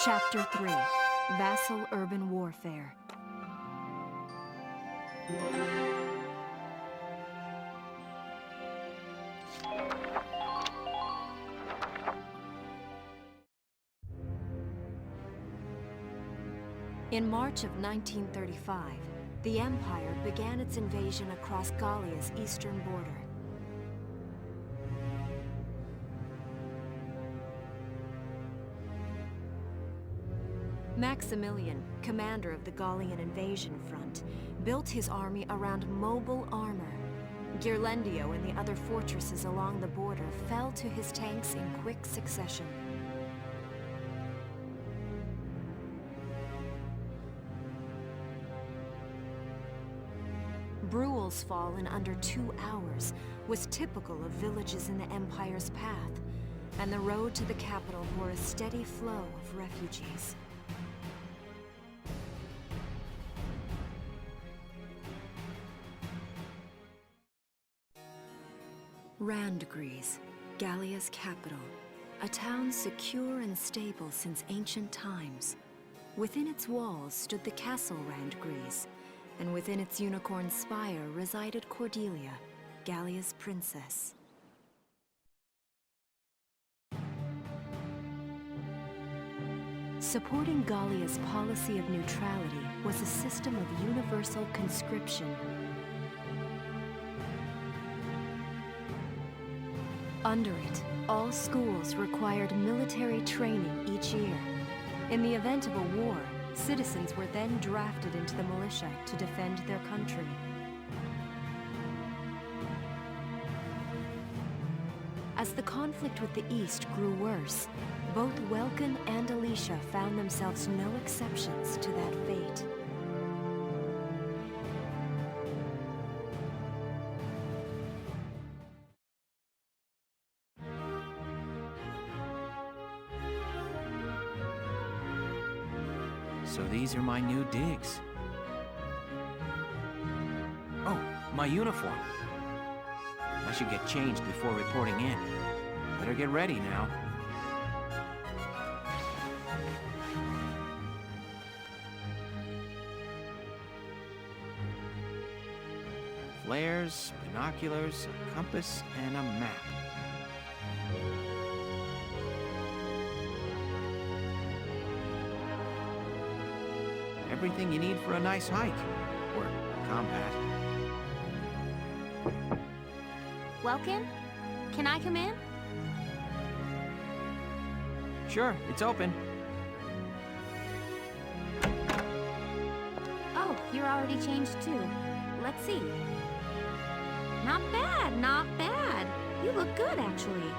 Chapter 3, Vasal Urban Warfare. In March of 1935, the Empire began its invasion across Gallia's eastern border. Maximilian, commander of the Gallian invasion front, built his army around mobile armor. Ghirlandaio and the other fortresses along the border fell to his tanks in quick succession. Bruhl's fall in under 2 hours was typical of villages in the Empire's path, and the road to the capital bore a steady flow of refugees. Randgries, Gallia's capital, a town secure and stable since ancient times. Within its walls stood the castle Randgries, and within its unicorn spire resided Cordelia, Gallia's princess. Supporting Gallia's policy of neutrality was a system of universal conscription. Under it, all schools required military training each year. In the event of a war, citizens were then drafted into the militia to defend their country. As the conflict with the East grew worse, both Welkan and Alicia found themselves no exceptions to that fate. So these are my new digs. Oh, my uniform. I should get changed before reporting in. Better get ready now. Flares, binoculars, a compass, and a map. Everything you need for a nice hike, or combat. Welkin? Can I come in? Sure, it's open. Oh, you're already changed too. Let's see. Not bad, not bad. You look good, actually.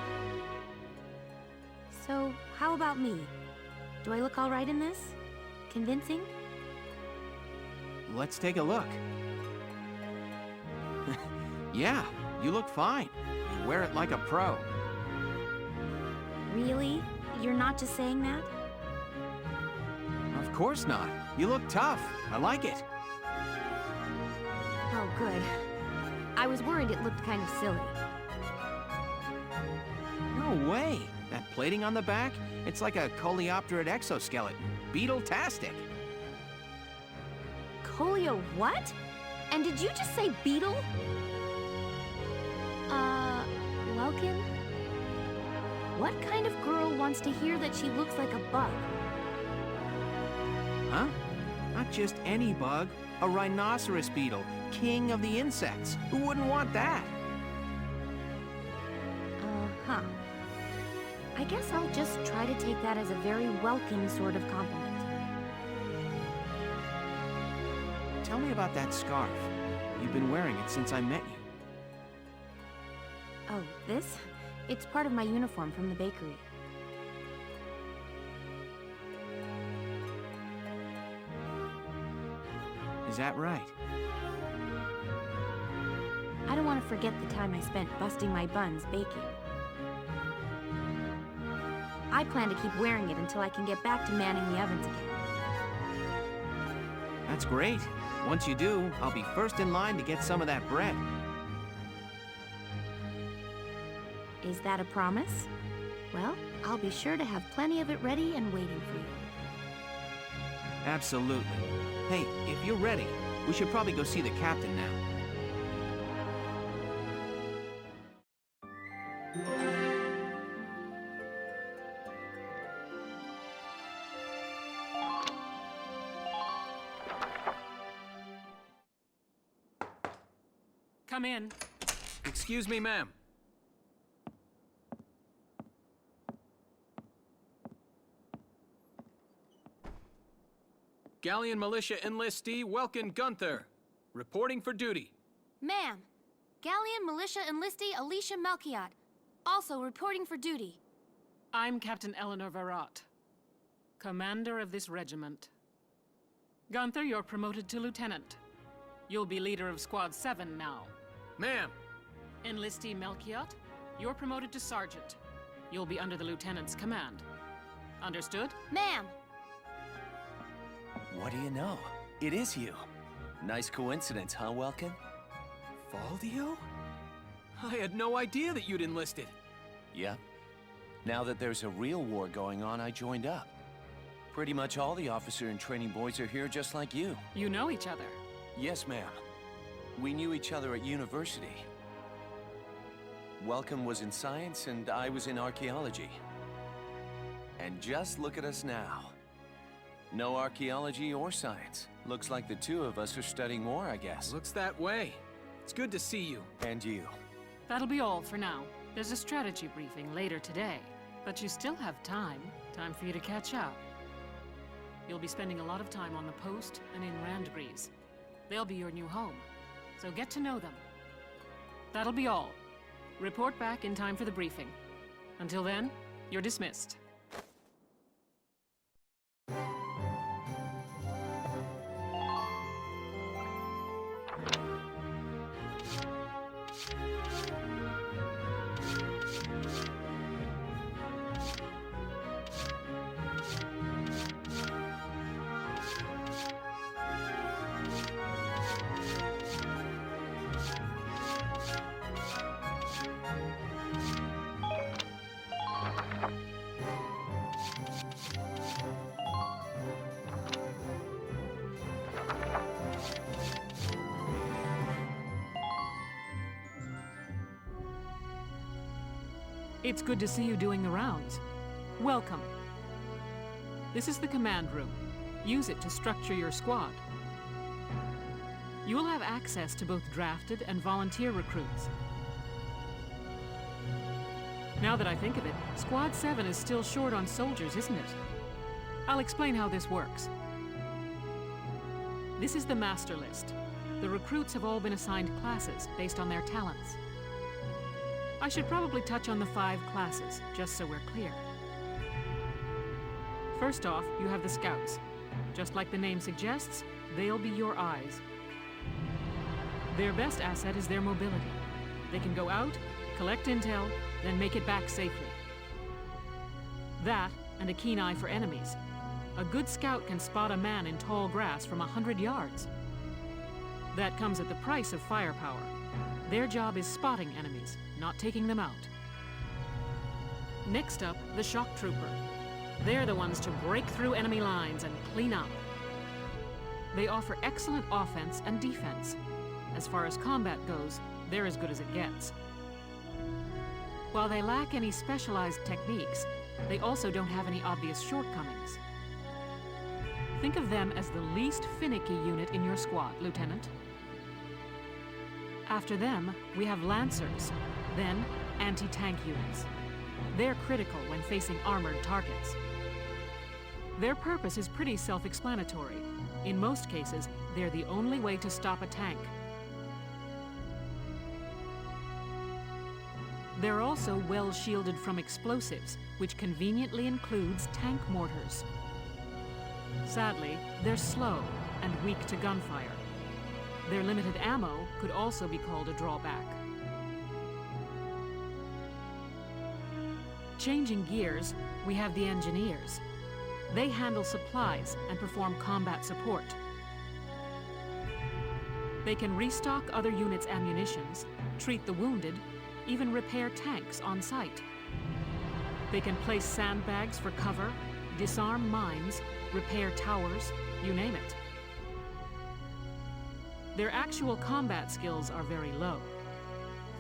So, how about me? Do I look all right in this? Convincing? Let's take a look. Yeah, you look fine. You wear it like a pro. Really? You're not just saying that? Of course not. You look tough. I like it. Oh, good. I was worried it looked kind of silly. No way. That plating on the back, it's like a coleopterate exoskeleton. Beetle-tastic. Colio what? And did you just say beetle? Welkin? What kind of girl wants to hear that she looks like a bug? Huh? Not just any bug. A rhinoceros beetle, king of the insects. Who wouldn't want that? Uh-huh. I guess I'll just try to take that as a very welcome sort of compliment. Tell me about that scarf. You've been wearing it since I met you. Oh, this? It's part of my uniform from the bakery. Is that right? I don't want to forget the time I spent busting my buns baking. I plan to keep wearing it until I can get back to manning the ovens again. That's great. Once you do, I'll be first in line to get some of that bread. Is that a promise? Well, I'll be sure to have plenty of it ready and waiting for you. Absolutely. Hey, if you're ready, we should probably go see the captain now. Come in. Excuse me, ma'am. Galleon Militia enlistee Welkin Gunther, reporting for duty. Ma'am, Galleon Militia enlistee Alicia Melchiot, also reporting for duty. I'm Captain Eleanor Varrot, commander of this regiment. Gunther, you're promoted to lieutenant. You'll be leader of Squad 7 now. Ma'am! Enlistee Melchiot, you're promoted to sergeant. You'll be under the lieutenant's command. Understood? Ma'am! What do you know? It is you. Nice coincidence, huh, Welkin? Valdio? I had no idea that you'd enlisted. Yep. Now that there's a real war going on, I joined up. Pretty much all the officer and training boys are here just like you. You know each other. Yes, ma'am. We knew each other at university. Welkin was in science and I was in archaeology. And just look at us now. No archaeology or science. Looks like the two of us are studying more, I guess. Looks that way. It's good to see you. And you. That'll be all for now. There's a strategy briefing later today. But you still have time. Time for you to catch up. You'll be spending a lot of time on the post and in Randgrees. They'll be your new home. So get to know them. That'll be all. Report back in time for the briefing. Until then, you're dismissed. It's good to see you doing the rounds. Welcome. This is the command room. Use it to structure your squad. You will have access to both drafted and volunteer recruits. Now that I think of it, Squad 7 is still short on soldiers, isn't it? I'll explain how this works. This is the master list. The recruits have all been assigned classes based on their talents. I should probably touch on the 5 classes, just so we're clear. First off, you have the scouts. Just like the name suggests, they'll be your eyes. Their best asset is their mobility. They can go out, collect intel, then make it back safely. That, and a keen eye for enemies. A good scout can spot a man in tall grass from 100 yards. That comes at the price of firepower. Their job is spotting enemies, not taking them out. Next up, the shock trooper. They're the ones to break through enemy lines and clean up. They offer excellent offense and defense. As far as combat goes, they're as good as it gets. While they lack any specialized techniques, they also don't have any obvious shortcomings. Think of them as the least finicky unit in your squad, Lieutenant. After them, we have Lancers, then anti-tank units. They're critical when facing armored targets. Their purpose is pretty self-explanatory. In most cases, they're the only way to stop a tank. They're also well shielded from explosives, which conveniently includes tank mortars. Sadly, they're slow and weak to gunfire. Their limited ammo could also be called a drawback. Changing gears, we have the engineers. They handle supplies and perform combat support. They can restock other units' ammunitions, treat the wounded, even repair tanks on site. They can place sandbags for cover, disarm mines, repair towers, you name it. Their actual combat skills are very low.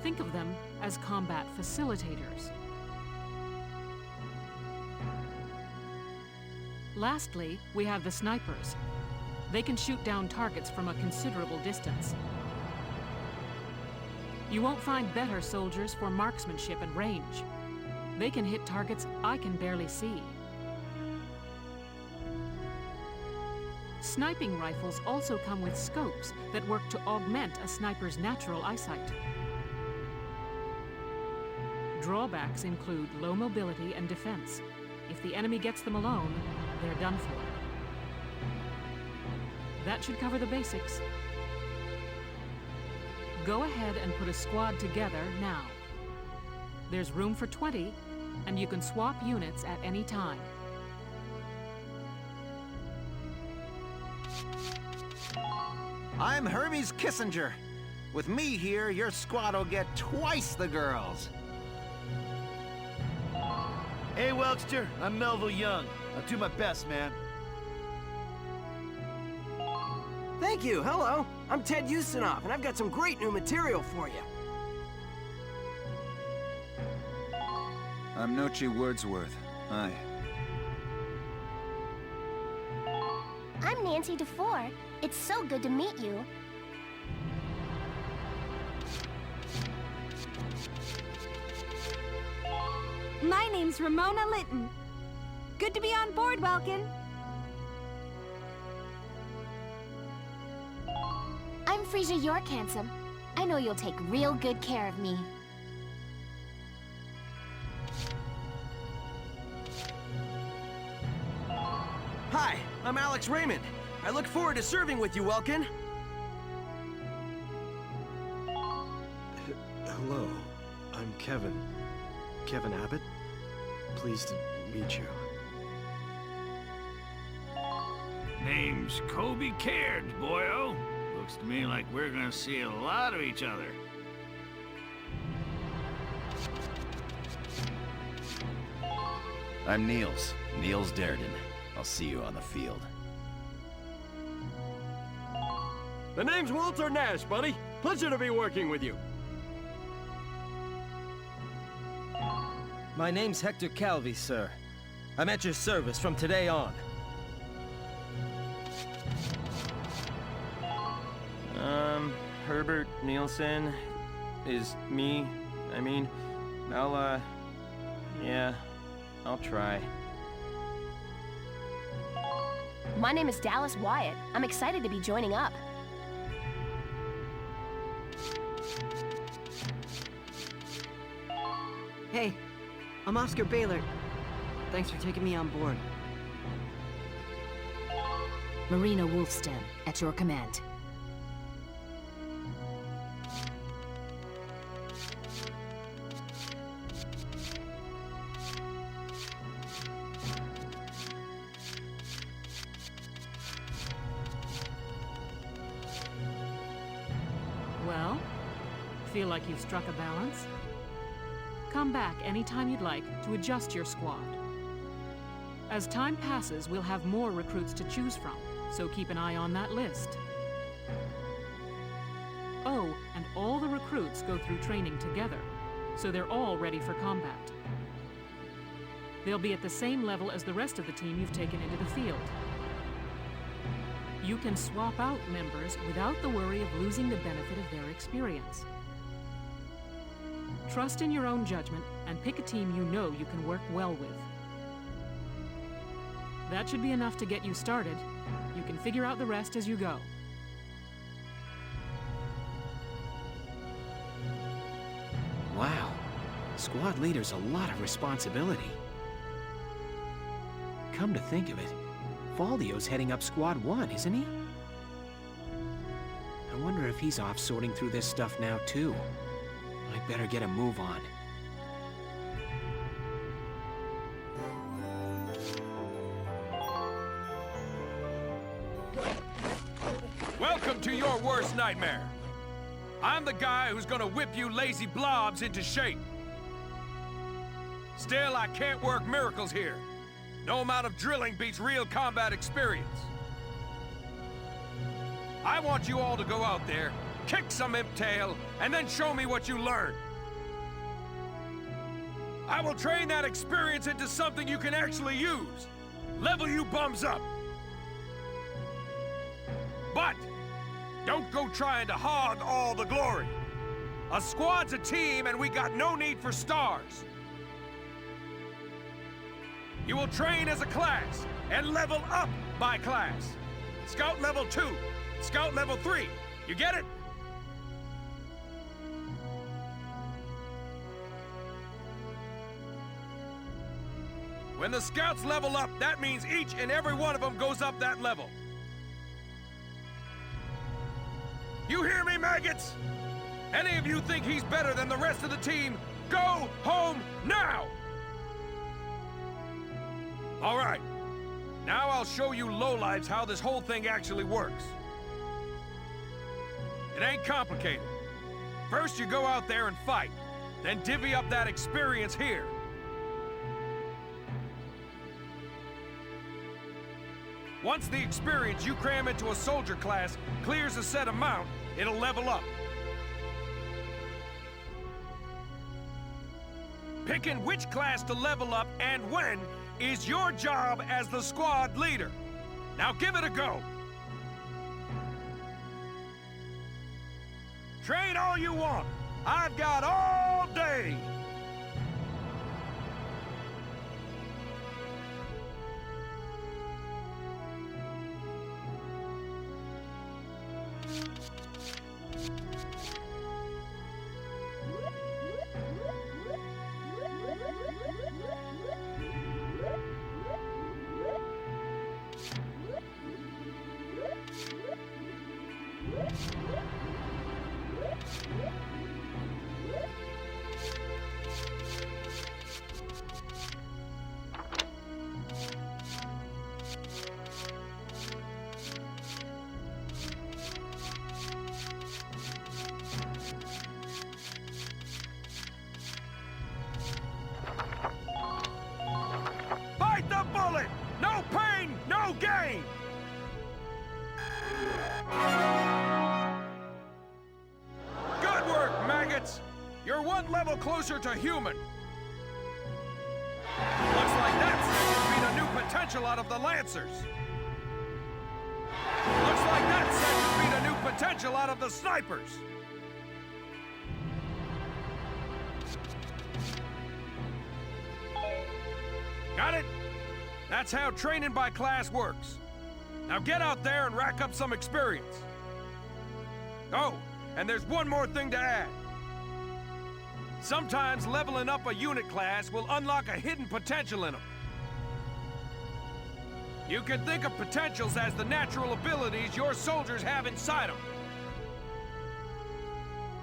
Think of them as combat facilitators. Lastly, we have the snipers. They can shoot down targets from a considerable distance. You won't find better soldiers for marksmanship and range. They can hit targets I can barely see. Sniping rifles also come with scopes that work to augment a sniper's natural eyesight. Drawbacks include low mobility and defense. If the enemy gets them alone, they're done for. That should cover the basics. Go ahead and put a squad together now. There's room for 20, and you can swap units at any time. I'm Hermes Kissinger. With me here, your squad will get twice the girls. Hey, Welkster, I'm Melville Young. I'll do my best, man. Thank you, hello. I'm Ted Ustinov, and I've got some great new material for you. I'm Nochi Wordsworth. Hi. I'm Nancy DeFore. It's so good to meet you. My name's Ramona Litton. Good to be on board, Welkin. I'm Frisia York Handsome. I know you'll take real good care of me. Hi, I'm Alex Raymond. I look forward to serving with you, Welkin. Hello, I'm Kevin. Kevin Abbott. Pleased to meet you. Name's Kobe Cairns, boyo. Looks to me like we're gonna see a lot of each other. I'm Niels Darden. I'll see you on the field. The name's Walter Nash, buddy. Pleasure to be working with you. My name's Hector Calvi, sir. I'm at your service from today on. Herbert Nielsen is me. Yeah, I'll try. My name is Dallas Wyatt. I'm excited to be joining up. Hey, I'm Oscar Baylor. Thanks for taking me on board. Marina Wolfston, at your command. Well, feel like you've struck a balance? Come back anytime you'd like to adjust your squad. As time passes, we'll have more recruits to choose from, so keep an eye on that list. Oh, and all the recruits go through training together, so they're all ready for combat. They'll be at the same level as the rest of the team you've taken into the field. You can swap out members without the worry of losing the benefit of their experience. Trust in your own judgment and pick a team you know you can work well with. That should be enough to get you started. You can figure out the rest as you go. Wow. Squad leader's a lot of responsibility. Come to think of it, Faldio's heading up Squad 1, isn't he? I wonder if he's off sorting through this stuff now, too. I'd better get a move on. Welcome to your worst nightmare. I'm the guy who's gonna whip you lazy blobs into shape. Still, I can't work miracles here. No amount of drilling beats real combat experience. I want you all to go out there, kick some imp tail, and then show me what you learned. I will train that experience into something you can actually use. Level you bums up. But don't go trying to hog all the glory. A squad's a team, and we got no need for stars. You will train as a class, and level up by class. Scout level 2, Scout level 3. You get it? When the Scouts level up, that means each and every one of them goes up that level. You hear me, maggots? Any of you think he's better than the rest of the team, go home now! All right. Now I'll show you lowlives how this whole thing actually works. It ain't complicated. First you go out there and fight, then divvy up that experience here. Once the experience you cram into a soldier class clears a set amount, it'll level up. Picking which class to level up and when is your job as the squad leader. Now give it a go. Train all you want. I've got all day. Bite the bullet! No pain, no gain! Good work, maggots! You're one level closer to human. Looks like that set beat a new potential out of the Lancers. Looks like that set beat a new potential out of the Snipers. Got it? That's how training by class works. Now get out there and rack up some experience. Oh, and there's one more thing to add. Sometimes leveling up a unit class will unlock a hidden potential in them. You can think of potentials as the natural abilities your soldiers have inside them.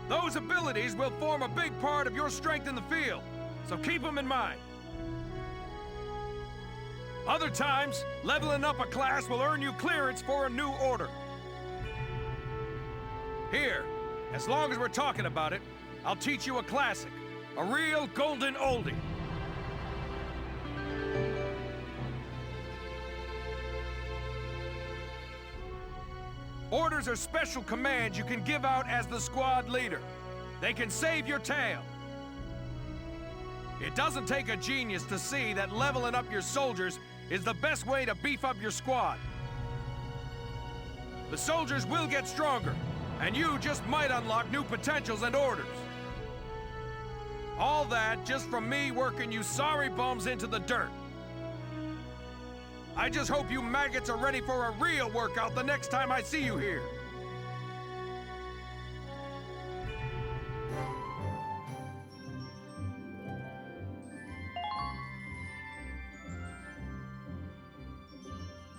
Those abilities will form a big part of your strength in the field, so keep them in mind. Other times, leveling up a class will earn you clearance for a new order. Here, as long as we're talking about it, I'll teach you a classic, a real golden oldie. Orders are special commands you can give out as the squad leader. They can save your tail. It doesn't take a genius to see that leveling up your soldiers is the best way to beef up your squad. The soldiers will get stronger, and you just might unlock new potentials and orders. All that just from me working you sorry bums into the dirt. I just hope you maggots are ready for a real workout the next time I see you here.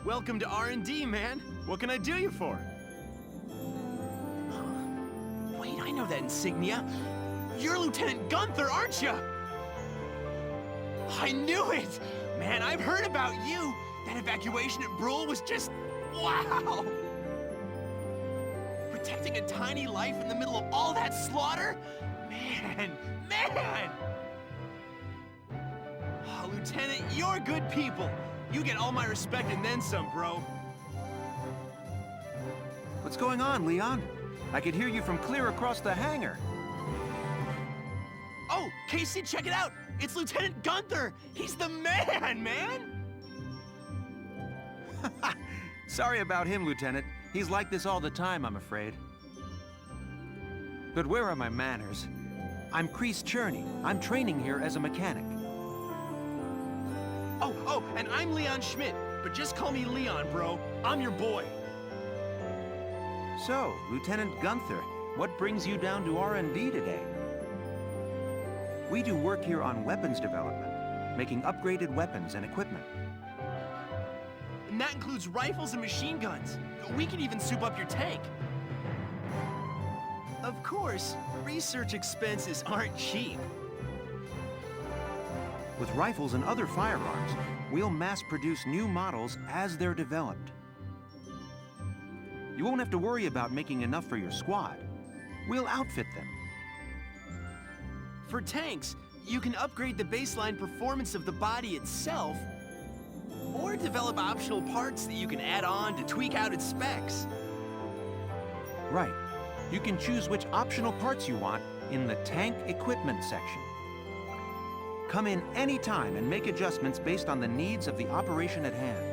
Welcome to R&D, man. What can I do you for? Wait, I know that insignia. You're Lieutenant Gunther, aren't you? I knew it! Man, I've heard about you. That evacuation at Brule was just... wow! Protecting a tiny life in the middle of all that slaughter? Man! Oh, Lieutenant, you're good people. You get all my respect and then some, bro. What's going on, Leon? I could hear you from clear across the hangar. Oh, Casey, check it out! It's Lieutenant Gunther! He's the man, man! Sorry about him, Lieutenant. He's like this all the time, I'm afraid. But where are my manners? I'm Kreese Cherney. I'm training here as a mechanic. Oh, and I'm Leon Schmidt, but just call me Leon, bro. I'm your boy. So, Lieutenant Gunther, what brings you down to R&D today? We do work here on weapons development, making upgraded weapons and equipment. And that includes rifles and machine guns. We can even soup up your tank. Of course, research expenses aren't cheap. With rifles and other firearms, we'll mass-produce new models as they're developed. You won't have to worry about making enough for your squad. We'll outfit them. For tanks, you can upgrade the baseline performance of the body itself, or develop optional parts that you can add on to tweak out its specs. Right. You can choose which optional parts you want in the tank equipment section. Come in anytime and make adjustments based on the needs of the operation at hand.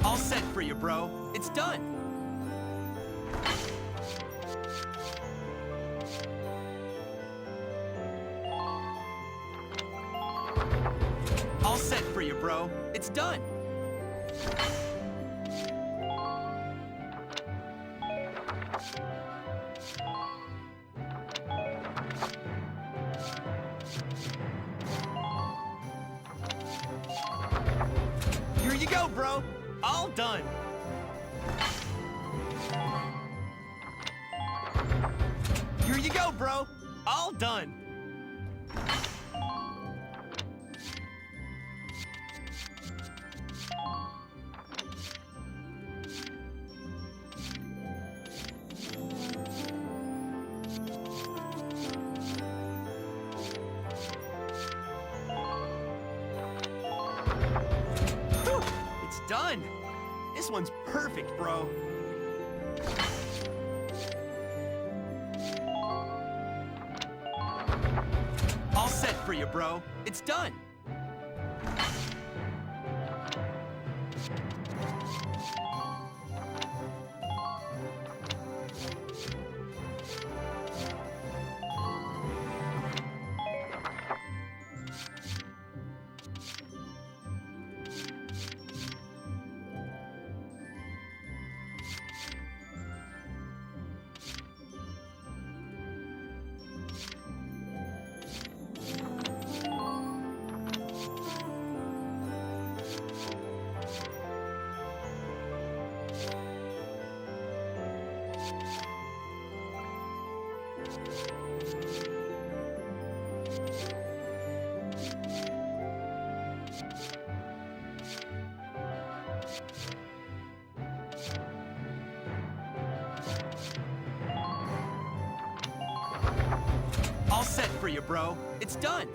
All set for you, bro. It's done. All set for you, bro. It's done. Here you go, bro. All done. Here you go, bro. All done. Whew, it's done. This one's perfect, bro. All set for you, bro. It's done. All set for you, bro. It's done.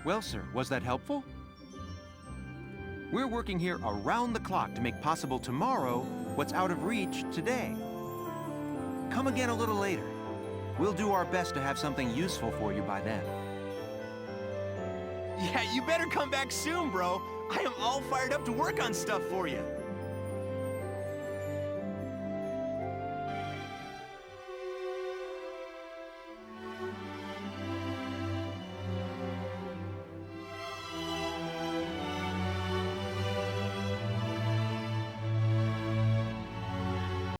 Well, sir, was that helpful? We're working here around the clock to make possible tomorrow what's out of reach today. Come again a little later. We'll do our best to have something useful for you by then. Yeah, you better come back soon, bro. I am all fired up to work on stuff for you.